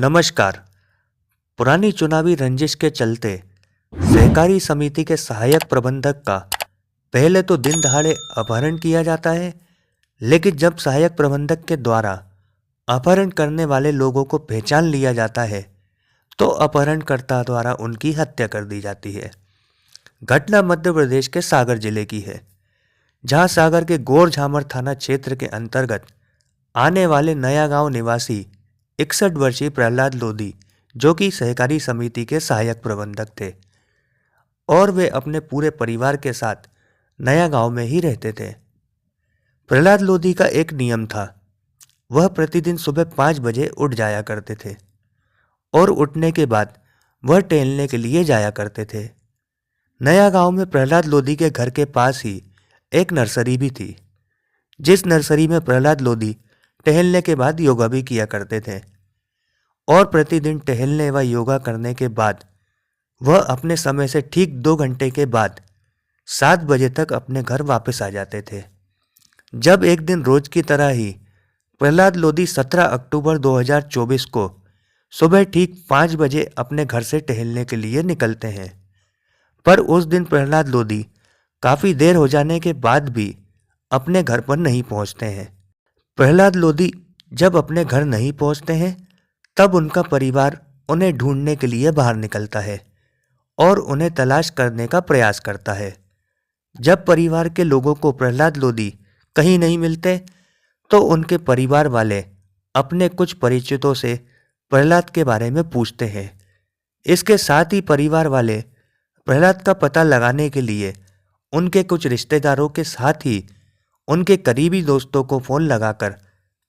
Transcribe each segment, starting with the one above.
नमस्कार। पुरानी चुनावी रंजिश के चलते सहकारी समिति के सहायक प्रबंधक का पहले तो दिन दहाड़े अपहरण किया जाता है, लेकिन जब सहायक प्रबंधक के द्वारा अपहरण करने वाले लोगों को पहचान लिया जाता है तो अपहरणकर्ता द्वारा उनकी हत्या कर दी जाती है। घटना मध्य प्रदेश के सागर जिले की है, जहां सागर के गोरझामर थाना क्षेत्र के अंतर्गत आने वाले नया गांव निवासी 61 वर्षीय प्रहलाद लोधी, जो कि सहकारी समिति के सहायक प्रबंधक थे और वे अपने पूरे परिवार के साथ नया गांव में ही रहते थे। प्रहलाद लोधी का एक नियम था, वह प्रतिदिन सुबह 5 बजे उठ जाया करते थे और उठने के बाद वह टहलने के लिए जाया करते थे। नया गांव में प्रहलाद लोधी के घर के पास ही एक नर्सरी भी थी, जिस नर्सरी में प्रहलाद लोधी टहलने के बाद योगा भी किया करते थे और प्रतिदिन टहलने व योगा करने के बाद वह अपने समय से ठीक 2 घंटे के बाद 7 बजे तक अपने घर वापस आ जाते थे। जब एक दिन रोज की तरह ही प्रहलाद लोधी 17 अक्टूबर 2024 को सुबह ठीक 5 बजे अपने घर से टहलने के लिए निकलते हैं, पर उस दिन प्रहलाद लोधी काफी देर हो जाने के बाद भी अपने घर पर नहीं पहुंचते हैं। प्रहलाद लोधी जब अपने घर नहीं पहुंचते हैं तब उनका परिवार उन्हें ढूंढने के लिए बाहर निकलता है और उन्हें तलाश करने का प्रयास करता है। जब परिवार के लोगों को प्रहलाद लोधी कहीं नहीं मिलते तो उनके परिवार वाले अपने कुछ परिचितों से प्रहलाद के बारे में पूछते हैं। इसके साथ ही परिवार वाले प्रहलाद का पता लगाने के लिए उनके कुछ रिश्तेदारों के साथ ही उनके करीबी दोस्तों को फोन लगाकर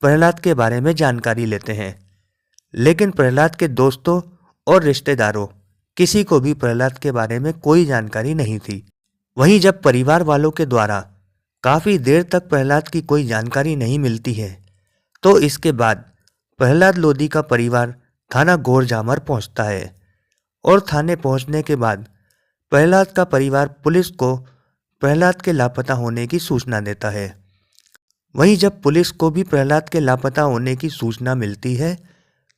प्रहलाद के बारे में जानकारी लेते हैं, लेकिन प्रहलाद के दोस्तों और रिश्तेदारों किसी को भी प्रहलाद के बारे में कोई जानकारी नहीं थी। वहीं जब परिवार वालों के द्वारा काफी देर तक प्रहलाद की कोई जानकारी नहीं मिलती है तो इसके बाद प्रहलाद लोधी का परिवार थाना गोरझामर पहुंचता है और थाने पहुंचने के बाद प्रहलाद का परिवार पुलिस को प्रहलाद के लापता होने की सूचना देता है। वहीं जब पुलिस को भी प्रहलाद के लापता होने की सूचना मिलती है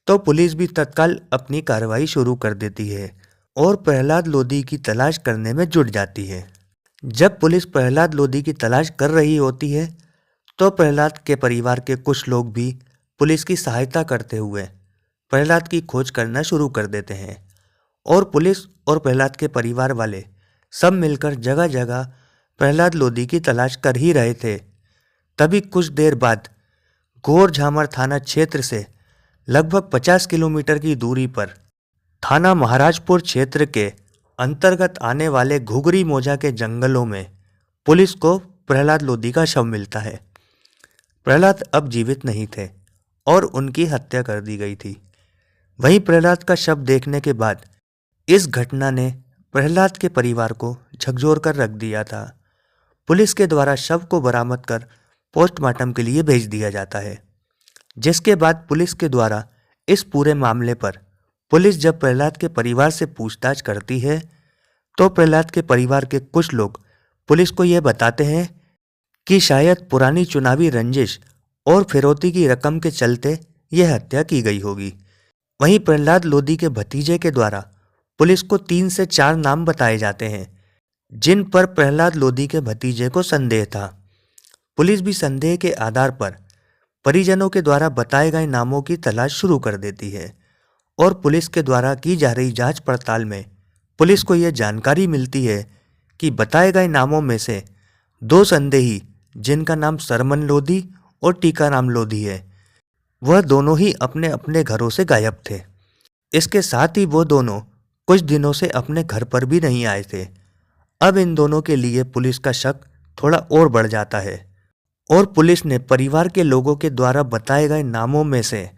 तो पुलिस भी तत्काल अपनी कार्रवाई शुरू कर देती है और प्रहलाद लोधी की तलाश करने में जुट जाती है। जब पुलिस प्रहलाद लोधी की तलाश कर रही होती है तो प्रहलाद के परिवार के कुछ लोग भी पुलिस की सहायता करते हुए प्रहलाद की खोज करना शुरू कर देते हैं और पुलिस और प्रहलाद के परिवार वाले सब मिलकर जगह जगह प्रहलाद लोधी की तलाश कर ही रहे थे। तभी कुछ देर बाद गोरझामर थाना क्षेत्र से लगभग 50 किलोमीटर की दूरी पर थाना महाराजपुर क्षेत्र के अंतर्गत आने वाले घुघरी मोजा के जंगलों में पुलिस को प्रहलाद लोधी का शव मिलता है। प्रहलाद अब जीवित नहीं थे और उनकी हत्या कर दी गई थी। वहीं प्रहलाद का शव देखने के बाद इस घटना ने प्रहलाद के परिवार को झकझोर कर रख दिया था। पुलिस के द्वारा शव को बरामद कर पोस्टमार्टम के लिए भेज दिया जाता है, जिसके बाद पुलिस के द्वारा इस पूरे मामले पर पुलिस जब प्रहलाद के परिवार से पूछताछ करती है तो प्रहलाद के परिवार के कुछ लोग पुलिस को यह बताते हैं कि शायद पुरानी चुनावी रंजिश और फिरौती की रकम के चलते यह हत्या की गई होगी। वहीं प्रहलाद लोधी के भतीजे के द्वारा पुलिस को 3 से 4 नाम बताए जाते हैं जिन पर प्रहलाद लोधी के भतीजे को संदेह था। पुलिस भी संदेह के आधार पर परिजनों के द्वारा बताए गए नामों की तलाश शुरू कर देती है और पुलिस के द्वारा की जा रही जांच पड़ताल में पुलिस को यह जानकारी मिलती है कि बताए गए नामों में से 2 संदेही, जिनका नाम सरमन लोधी और टीकाराम लोधी है, वह दोनों ही अपने अपने घरों से गायब थे। इसके साथ ही वो दोनों कुछ दिनों से अपने घर पर भी नहीं आए थे। अब इन दोनों के लिए पुलिस का शक थोड़ा और बढ़ जाता है और पुलिस ने परिवार के लोगों के द्वारा बताए गए नामों में से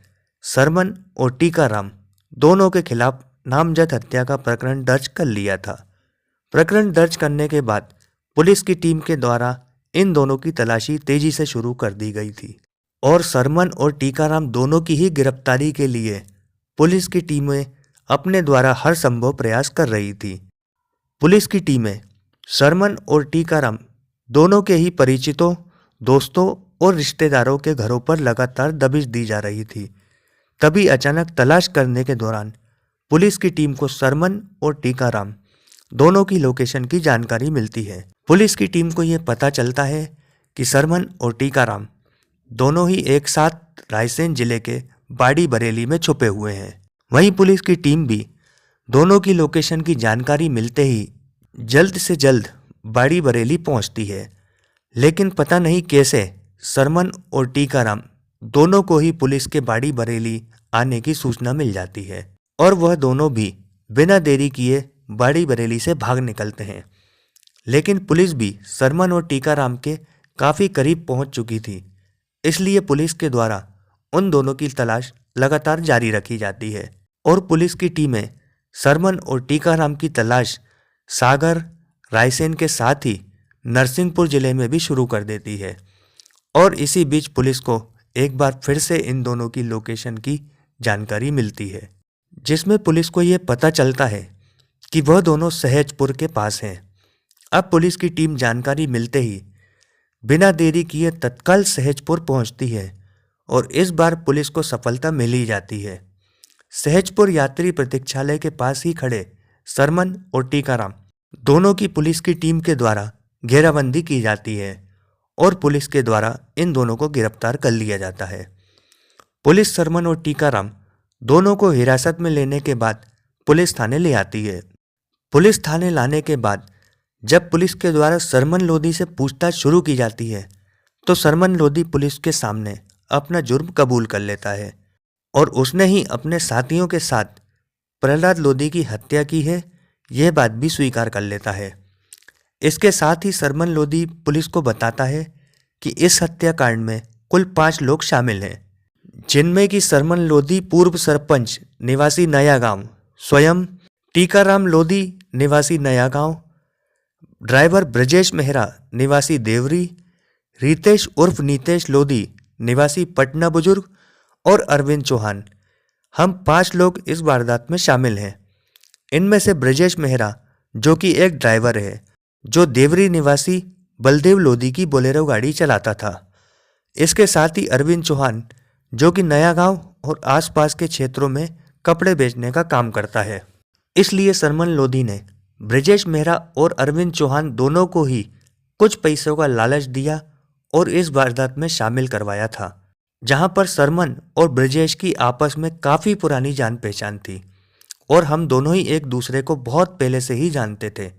सरमन और टीकाराम दोनों के खिलाफ नामजद हत्या का प्रकरण दर्ज कर लिया था। प्रकरण दर्ज करने के बाद पुलिस की टीम के द्वारा इन दोनों की तलाशी तेजी से शुरू कर दी गई थी और सरमन और टीकाराम दोनों की ही गिरफ्तारी के लिए पुलिस की टीमें अपने द्वारा हर संभव प्रयास कर रही थी। पुलिस की टीमें सरमन और टीकाराम दोनों के ही परिचितों, दोस्तों और रिश्तेदारों के घरों पर लगातार दबिश दी जा रही थी, तभी अचानक तलाश करने के दौरान पुलिस की टीम को सरमन और टीकाराम दोनों की लोकेशन की जानकारी मिलती है। पुलिस की टीम को यह पता चलता है कि सरमन और टीकाराम दोनों ही एक साथ रायसेन जिले के बाड़ी बरेली में छुपे हुए हैं। वहीं पुलिस की टीम भी दोनों की लोकेशन की जानकारी मिलते ही जल्द से जल्द बाड़ी बरेली पहुंचती है। लेकिन पता नहीं कैसे सरमन और टीकाराम दोनों को ही पुलिस के बाड़ी बरेली आने की सूचना मिल जाती है और वह दोनों भी बिना देरी किए बाड़ी बरेली से भाग निकलते हैं। लेकिन पुलिस भी सरमन और टीकाराम के काफ़ी करीब पहुंच चुकी थी, इसलिए पुलिस के द्वारा उन दोनों की तलाश लगातार जारी रखी जाती है और पुलिस की टीमें सरमन और टीकाराम की तलाश सागर, रायसेन के साथ ही नरसिंहपुर जिले में भी शुरू कर देती है। और इसी बीच पुलिस को एक बार फिर से इन दोनों की लोकेशन की जानकारी मिलती है, जिसमें पुलिस को यह पता चलता है कि वह दोनों सहजपुर के पास हैं। अब पुलिस की टीम जानकारी मिलते ही बिना देरी किए तत्काल सहजपुर पहुंचती है और इस बार पुलिस को सफलता मिल ही जाती है। सहजपुर यात्री प्रतीक्षालय के पास ही खड़े सरमन और टीकाराम दोनों की पुलिस की टीम के द्वारा घेराबंदी की जाती है और पुलिस के द्वारा इन दोनों को गिरफ्तार कर लिया जाता है। पुलिस सरमन और टीकाराम दोनों को हिरासत में लेने के बाद पुलिस थाने ले आती है। पुलिस थाने लाने के बाद जब पुलिस के द्वारा सरमन लोधी से पूछताछ शुरू की जाती है तो सरमन लोधी पुलिस के सामने अपना जुर्म कबूल कर लेता है और उसने ही अपने साथियों के साथ प्रहलाद लोधी की हत्या की है, यह बात भी स्वीकार कर लेता है। इसके साथ ही सरमन लोधी पुलिस को बताता है कि इस हत्याकांड में कुल 5 लोग शामिल हैं, जिनमें कि सरमन लोधी पूर्व सरपंच निवासी नया गांव स्वयं, टीकाराम लोधी निवासी नया गांव, ड्राइवर ब्रजेश मेहरा निवासी देवरी, रितेश उर्फ नीतेश लोधी निवासी पटना बुजुर्ग और अरविंद चौहान, हम 5 लोग इस वारदात में शामिल हैं। इनमें से ब्रजेश मेहरा जो कि एक ड्राइवर है जो देवरी निवासी बलदेव लोधी की बोलेरो गाड़ी चलाता था। इसके साथ ही अरविंद चौहान जो कि नया गांव और आसपास के क्षेत्रों में कपड़े बेचने का काम करता है। इसलिए सरमन लोधी ने ब्रजेश मेहरा और अरविंद चौहान दोनों को ही कुछ पैसों का लालच दिया और इस वारदात में शामिल करवाया था, जहां पर सरमन और ब्रजेश की आपस में काफ़ी पुरानी जान पहचान थी और हम दोनों ही एक दूसरे को बहुत पहले से ही जानते थे।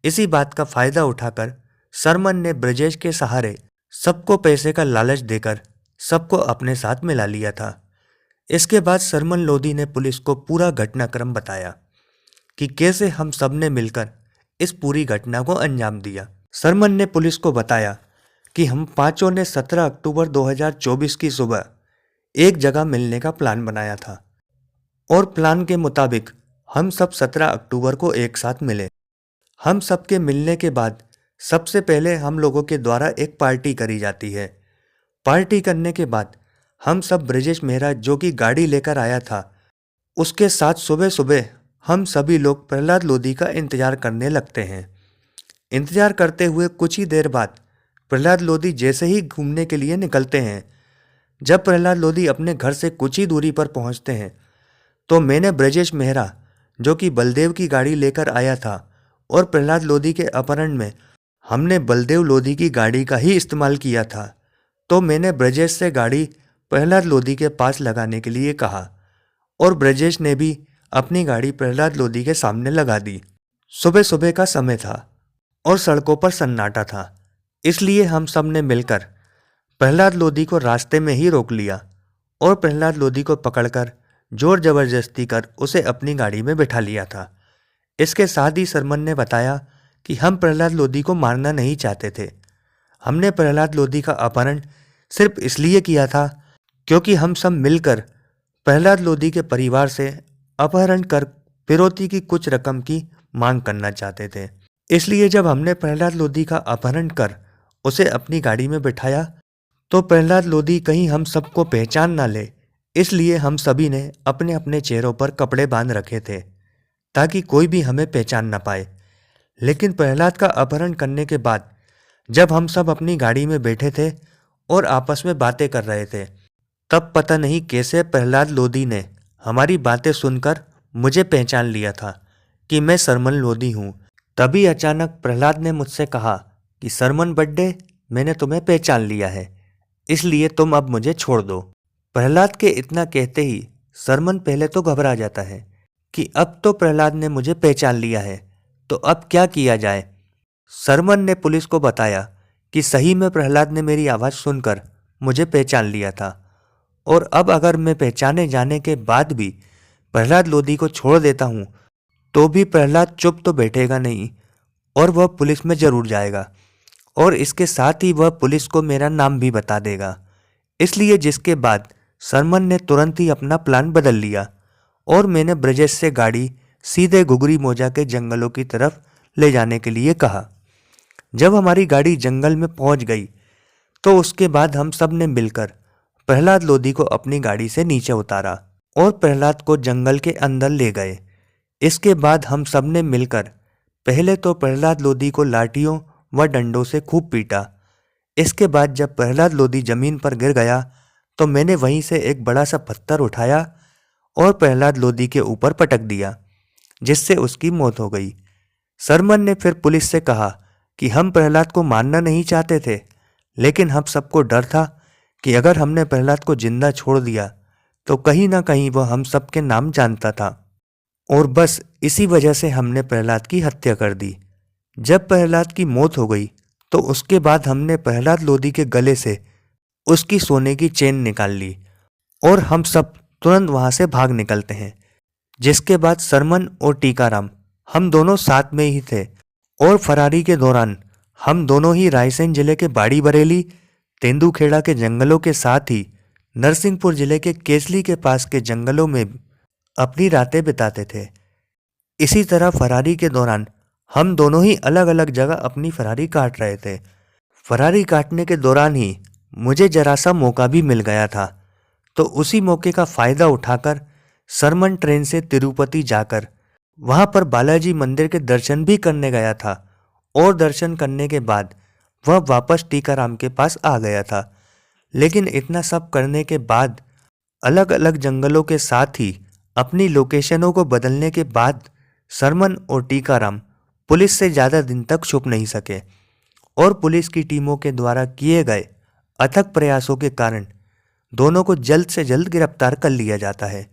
इसी बात का फायदा उठाकर सरमन ने ब्रजेश के सहारे सबको पैसे का लालच देकर सबको अपने साथ मिला लिया था। इसके बाद सरमन लोधी ने पुलिस को पूरा घटनाक्रम बताया कि कैसे हम सब ने मिलकर इस पूरी घटना को अंजाम दिया। सरमन ने पुलिस को बताया कि हम पांचों ने 17 अक्टूबर 2024 की सुबह एक जगह मिलने का प्लान बनाया था और प्लान के मुताबिक हम सब 17 अक्टूबर को एक साथ मिले। हम सब के मिलने के बाद सबसे पहले हम लोगों के द्वारा एक पार्टी करी जाती है। पार्टी करने के बाद हम सब ब्रजेश मेहरा जो कि गाड़ी लेकर आया था उसके साथ सुबह सुबह हम सभी लोग प्रहलाद लोधी का इंतजार करने लगते हैं। इंतजार करते हुए कुछ ही देर बाद प्रहलाद लोधी जैसे ही घूमने के लिए निकलते हैं, जब प्रहलाद लोधी अपने घर से कुछ ही दूरी पर पहुंचते हैं तो मैंने ब्रजेश मेहरा जो कि बलदेव की गाड़ी लेकर आया था और प्रहलाद लोधी के अपहरण में हमने बलदेव लोधी की गाड़ी का ही इस्तेमाल किया था, तो मैंने ब्रजेश से गाड़ी प्रहलाद लोधी के पास लगाने के लिए कहा और ब्रजेश ने भी अपनी गाड़ी प्रहलाद लोधी के सामने लगा दी। सुबह सुबह का समय था और सड़कों पर सन्नाटा था, इसलिए हम सब ने मिलकर प्रहलाद लोधी को रास्ते में ही रोक लिया और प्रहलाद लोधी को पकड़कर जोर जबरदस्ती कर उसे अपनी गाड़ी में बिठा लिया था। इसके साथ ही सरमन ने बताया कि हम प्रहलाद लोधी को मारना नहीं चाहते थे। हमने प्रहलाद लोधी का अपहरण सिर्फ इसलिए किया था क्योंकि हम सब मिलकर प्रहलाद लोधी के परिवार से अपहरण कर फिरौती की कुछ रकम की मांग करना चाहते थे। इसलिए जब हमने प्रहलाद लोधी का अपहरण कर उसे अपनी गाड़ी में बिठाया तो प्रहलाद लोधी कहीं हम सबको पहचान ना ले, इसलिए हम सभी ने अपने अपने चेहरों पर कपड़े बांध रखे थे ताकि कोई भी हमें पहचान ना पाए। लेकिन प्रहलाद का अपहरण करने के बाद जब हम सब अपनी गाड़ी में बैठे थे और आपस में बातें कर रहे थे तब पता नहीं कैसे प्रहलाद लोधी ने हमारी बातें सुनकर मुझे पहचान लिया था कि मैं सरमन लोधी हूँ। तभी अचानक प्रहलाद ने मुझसे कहा कि सरमन बड्डे, मैंने तुम्हें पहचान लिया है, इसलिए तुम अब मुझे छोड़ दो। प्रहलाद के इतना कहते ही सरमन पहले तो घबरा जाता है कि अब तो प्रहलाद ने मुझे पहचान लिया है, तो अब क्या किया जाए। सरमन ने पुलिस को बताया कि सही में प्रहलाद ने मेरी आवाज़ सुनकर मुझे पहचान लिया था, और अब अगर मैं पहचाने जाने के बाद भी प्रहलाद लोधी को छोड़ देता हूँ तो भी प्रहलाद चुप तो बैठेगा नहीं और वह पुलिस में जरूर जाएगा, और इसके साथ ही वह पुलिस को मेरा नाम भी बता देगा। इसलिए जिसके बाद सरमन ने तुरंत ही अपना प्लान बदल लिया और मैंने ब्रजेश से गाड़ी सीधे घुघरी मोजा के जंगलों की तरफ ले जाने के लिए कहा। जब हमारी गाड़ी जंगल में पहुंच गई तो उसके बाद हम सब ने मिलकर प्रहलाद लोधी को अपनी गाड़ी से नीचे उतारा और प्रहलाद को जंगल के अंदर ले गए। इसके बाद हम सब ने मिलकर पहले तो प्रहलाद लोधी को लाठियों व डंडों से खूब पीटा। इसके बाद जब प्रहलाद लोधी जमीन पर गिर गया तो मैंने वहीं से एक बड़ा सा पत्थर उठाया और प्रहलाद लोधी के ऊपर पटक दिया, जिससे उसकी मौत हो गई। सरमन ने फिर पुलिस से कहा कि हम प्रहलाद को मारना नहीं चाहते थे, लेकिन हम सबको डर था कि अगर हमने प्रहलाद को जिंदा छोड़ दिया तो कहीं ना कहीं वह हम सबके नाम जानता था, और बस इसी वजह से हमने प्रहलाद की हत्या कर दी। जब प्रहलाद की मौत हो गई तो उसके बाद हमने प्रहलाद लोधी के गले से उसकी सोने की चेन निकाल ली और हम सब तुरंत वहां से भाग निकलते हैं। जिसके बाद सरमन और टीकाराम हम दोनों साथ में ही थे, और फरारी के दौरान हम दोनों ही रायसेन जिले के बाड़ी बरेली, तेंदुखेड़ा के जंगलों के साथ ही नरसिंहपुर जिले के केसली के पास के जंगलों में अपनी रातें बिताते थे। इसी तरह फरारी के दौरान हम दोनों ही अलग अलग जगह अपनी फरारी काट रहे थे। फरारी काटने के दौरान ही मुझे जरा सा मौका भी मिल गया था, तो उसी मौके का फायदा उठाकर सरमन ट्रेन से तिरुपति जाकर वहां पर बालाजी मंदिर के दर्शन भी करने गया था, और दर्शन करने के बाद वह वापस टीकाराम के पास आ गया था। लेकिन इतना सब करने के बाद अलग अलग जंगलों के साथ ही अपनी लोकेशनों को बदलने के बाद सरमन और टीकाराम पुलिस से ज़्यादा दिन तक छुप नहीं सके, और पुलिस की टीमों के द्वारा किए गए अथक प्रयासों के कारण दोनों को जल्द से जल्द गिरफ्तार कर लिया जाता है।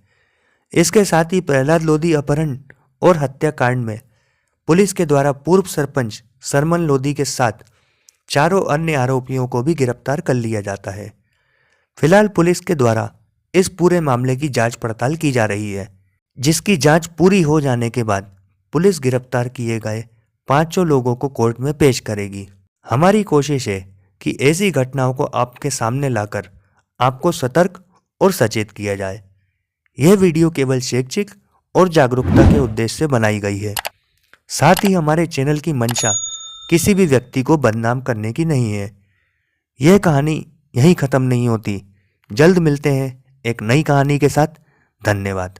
इसके साथ ही प्रहलाद लोधी अपहरण और हत्याकांड में पुलिस के द्वारा पूर्व सरपंच सरमन लोधी के साथ चारों अन्य आरोपियों को भी गिरफ्तार कर लिया जाता है। फिलहाल पुलिस के द्वारा इस पूरे मामले की जांच पड़ताल की जा रही है, जिसकी जांच पूरी हो जाने के बाद पुलिस गिरफ्तार किए गए 5 लोगों को कोर्ट में पेश करेगी। हमारी कोशिश है कि ऐसी घटनाओं को आपके सामने लाकर आपको सतर्क और सचेत किया जाए। यह वीडियो केवल शैक्षिक और जागरूकता के उद्देश्य से बनाई गई है। साथ ही हमारे चैनल की मंशा किसी भी व्यक्ति को बदनाम करने की नहीं है। यह कहानी यहीं ख़त्म नहीं होती। जल्द मिलते हैं एक नई कहानी के साथ। धन्यवाद।